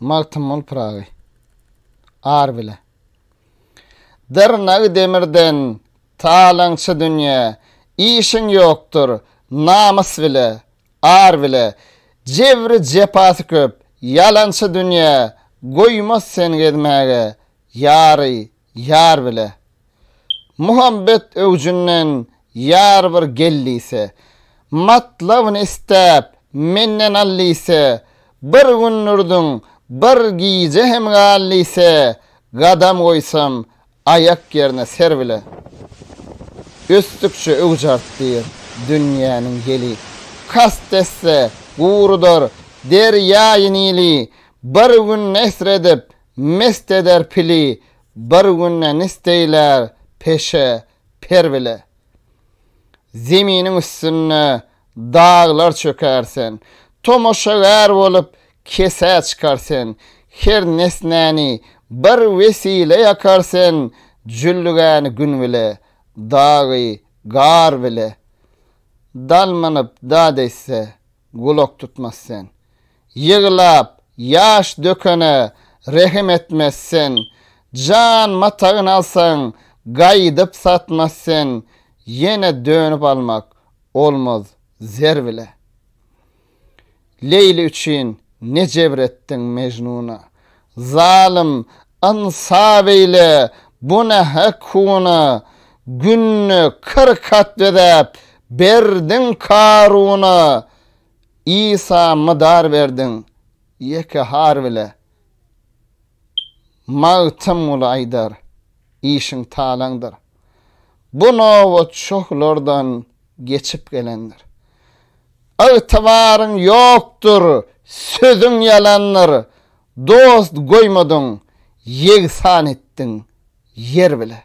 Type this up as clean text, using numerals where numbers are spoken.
Maltymol pragy. Ar bile. Dırnağı demirden talançı dünýä, işin yoktur, namus bile, ar bile, jebri jepasy köp, yalançı dünýä, goýmaz sen gedmäge, ýary, ýar bile. Muhabbet öwjünden ýar bir gellise, matlabyny istäp, menden allise, bir günnürdiň, bir giýje hem gallise, gadam goýsam, ayak yerine ser bile. Üstükçe öwjartdyr dünýäniň geli. Kast etse, gurudur, derýaýynyly, bir gün nesredip, mest eder pili, bir günne nisteýler, peşe, per bile. Zeminiň üstüne dağlar çökersen, tomoşagar bolup kese çıkarsen, her nesnäni bir vesile yakarsen, jüllügäni gün bile, dağı, gar bile. Dalmanyp da dese, gulak tutmazsen. Yığlap, yaş dökene, rehim etmezsen. Can matagyn alsan, gaýdyp satmazsen. Yine dönüp almak olmaz zer bile. Leyli üçün ne cebrettin Mecnun'a? Zalim ansab eyle bu ne hakkuna, gününü 40 kat edip berdin Karun'a. İsa mıdar verdin yeke har bile. Mağtım ulu aydar, işin talandır. Bu novo çoğlardan geçip gelendir. Ağtavarın yoktur, sözün yalanlar. Dost goýmadın, yegsan ettin yer bile.